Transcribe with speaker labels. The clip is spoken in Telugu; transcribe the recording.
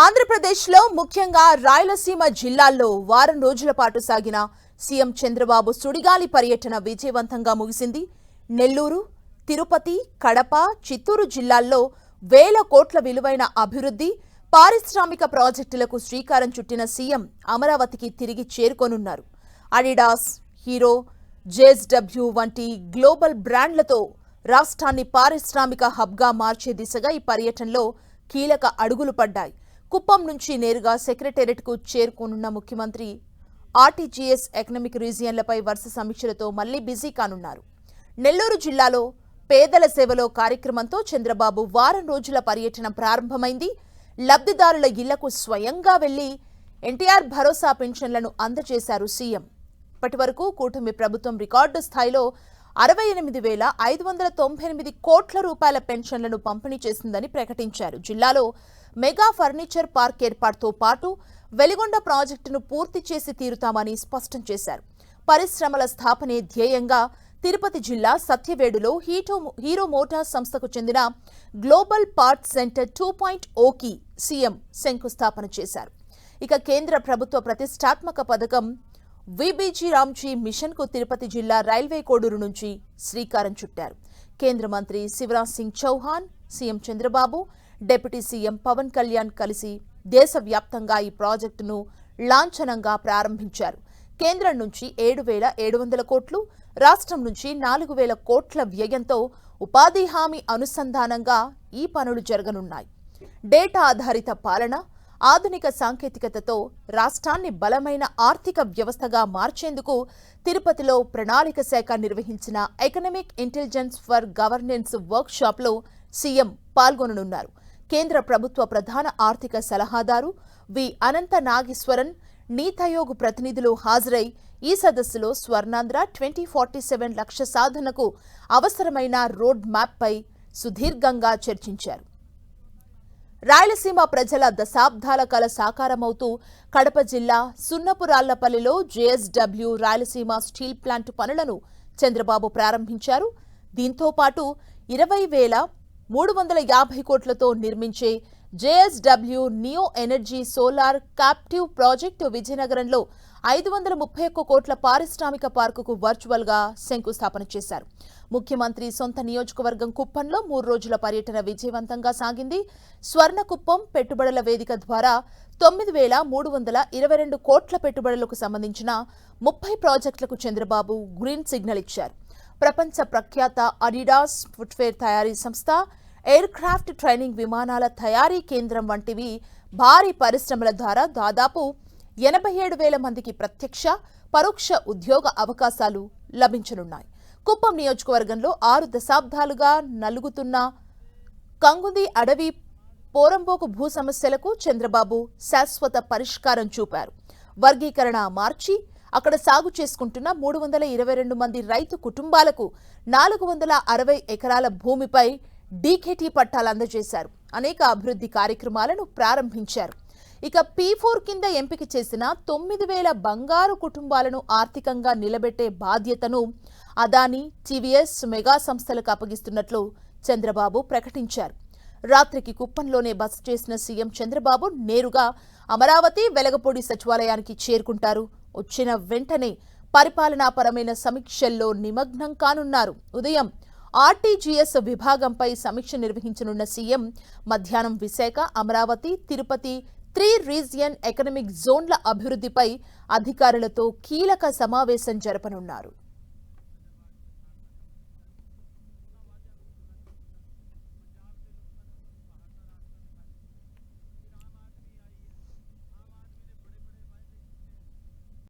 Speaker 1: ఆంధ్రప్రదేశ్లో ముఖ్యంగా రాయలసీమ జిల్లాల్లో వారం రోజుల పాటు సాగిన సీఎం చంద్రబాబు సుడిగాలి పర్యటన విజయవంతంగా ముగిసింది. నెల్లూరు, తిరుపతి, కడప, చిత్తూరు జిల్లాల్లో వేల కోట్ల విలువైన అభివృద్ధి, పారిశ్రామిక ప్రాజెక్టులకు శ్రీకారం చుట్టిన సీఎం అమరావతికి తిరిగి చేరుకోనున్నారు. అడిడాస్, హీరో, జేఎస్డబ్ల్యూ వంటి గ్లోబల్ బ్రాండ్లతో రాష్ట్రాన్ని పారిశ్రామిక హబ్గా మార్చే దిశగా ఈ పర్యటనలో కీలక అడుగులు పడ్డాయి. కుప్పం నుంచి నేరుగా సెక్రటేరియట్కు చేరుకోనున్న ముఖ్యమంత్రి ఆర్టీజీఎస్ ఎకనామిక్ రీజియన్లపై వరుస సమీక్షలతో మళ్లీ బిజీ కానున్నారు. నెల్లూరు జిల్లాలో పేదల సేవలో కార్యక్రమంతో చంద్రబాబు వారం రోజుల పర్యటన ప్రారంభమైంది. లబ్ధిదారుల ఇళ్లకు స్వయంగా వెళ్లి ఎన్టీఆర్ భరోసా పెన్షన్లను అందజేశారు సీఎం. ఇప్పటివరకు కూటమి ప్రభుత్వం రికార్డు స్థాయిలో 68,598 కోట్ల రూపాయల పెన్షన్లను పంపిణీ చేసిందని ప్రకటించారు. జిల్లాలో మెగా ఫర్నిచర్ పార్క్ ఏర్పాటుతో పాటు వెలిగొండ ప్రాజెక్టును పూర్తి చేసి తీరుతామని స్పష్టం చేశారు. పరిశ్రమల స్థాపనే ధ్యేయంగా తిరుపతి జిల్లా సత్యవేడులో హీరో మోటార్స్ సంస్థకు చెందిన గ్లోబల్ పార్ట్స్ సెంటర్ 2.0కి సీఎం శంకుస్థాపన చేశారు. ఇక కేంద్ర ప్రభుత్వ ప్రతిష్టాత్మక పథకం వీబీజీ రామ్జీ మిషన్ కు తిరుపతి జిల్లా రైల్వే కోడూరు నుంచి శ్రీకారం చుట్టారు. కేంద్ర మంత్రి Shivraj Singh Chouhan, CM Chandrababu, deputy CM Pawan Kalyan కలిసి దేశవ్యాప్తంగా ఈ ప్రాజెక్టును లాంఛనంగా ప్రారంభించారు. కేంద్రం నుంచి 7,700 కోట్లు, రాష్ట్రం నుంచి 4,000 కోట్ల వ్యయంతో ఉపాధి హామీ అనుసంధానంగా ఈ పనులు జరగనున్నాయి. డేటా ఆధారిత పాలన, ఆధునిక సాంకేతికతతో రాష్ట్రాన్ని బలమైన ఆర్థిక వ్యవస్థగా మార్చేందుకు తిరుపతిలో ప్రణాళిక శాఖ నిర్వహించిన economic intelligence for governance work షాప్లో సీఎం పాల్గొననున్నారు. కేంద్ర ప్రభుత్వ ప్రధాన ఆర్థిక సలహాదారు వి అనంత నాగేశ్వరన్, నీతి ఆయోగ్ ప్రతినిధులు హాజరై ఈ సదస్సులో స్వర్ణాంధ్ర 2047 లక్ష్య సాధనకు అవసరమైన రోడ్ మ్యాప్పై సుదీర్ఘంగా చర్చించారు. రాయలసీమ ప్రజల దశాబ్దాల కల సాకారమవుతూ కడప జిల్లా సున్నపురాళ్లపల్లిలో జేఎస్డబ్ల్యూ రాయలసీమ స్టీల్ ప్లాంట్ పనులను చంద్రబాబు ప్రారంభించారు. దీంతో పాటు 20,350 కోట్లతో నిర్మించే JSW neo energy solar captive project విజయనగరంలో 531 కోట్ల పారిశ్రామిక పార్కుకు వర్చువల్ గా శంకుస్థాపన చేశారు. ముఖ్యమంత్రి సొంత నియోజకవర్గం కుప్పంలో 3 రోజుల పర్యటన విజయవంతంగా సాగింది. స్వర్ణకుప్పం పెట్టుబడుల వేదిక ద్వారా 9,322 కోట్ల పెట్టుబడులకు సంబంధించిన 30 ప్రాజెక్టులకు చంద్రబాబు గ్రీన్ సిగ్నల్ ఇచ్చారు. ప్రపంచ ప్రఖ్యాత అడిడాస్ ఫుట్వేర్ తయారీ సంస్థ, ఎయిర్ క్రాఫ్ట్ ట్రైనింగ్ విమానాల తయారీ కేంద్రం వంటివి భారీ పరిశ్రమల ద్వారా దాదాపు 87,000 మందికి ప్రత్యక్ష, పరోక్ష ఉద్యోగ అవకాశాలు లభించనున్నాయి. కుప్పం నియోజకవర్గంలో 6 దశాబ్దాలుగా నలుగుతున్న కంగుంది అడవి పోరంబోకు భూ సమస్యలకు చంద్రబాబు శాశ్వత పరిష్కారం చూపారు. వర్గీకరణ మార్చి అక్కడ సాగు చేసుకుంటున్న 322 మంది రైతు కుటుంబాలకు 460 ఎకరాల భూమిపై డీకేటీ పట్టాలు అందజేశారు. అనేక అభివృద్ధి కార్యక్రమాలను ప్రారంభించారు. ఇక P4 కింద ఎంపిక చేసిన 9,000 బంగారు కుటుంబాలను ఆర్థికంగా నిలబెట్టే బాధ్యతను అదానీ, టీవీఎస్ మెగా సంస్థలకు అప్పగిస్తున్నట్లు చంద్రబాబు ప్రకటించారు. రాత్రికి కుప్పంలోనే బస చేసిన సీఎం చంద్రబాబు నేరుగా అమరావతి వెలగపూడి సచివాలయానికి చేరుకుంటారు. వచ్చిన వెంటనే పరిపాలనాపరమైన సమీక్షల్లో నిమగ్నం కానున్నారు. ఉదయం ఆర్టీజీఎస్ విభాగంపై సమీక్ష నిర్వహించనున్న సీఎం మధ్యాహ్నం విశాఖ, అమరావతి, తిరుపతి 3 రీజియన్ ఎకనామిక్ జోన్ల అభివృద్ధిపై అధికారులతో కీలక సమావేశం జరపనున్నారు.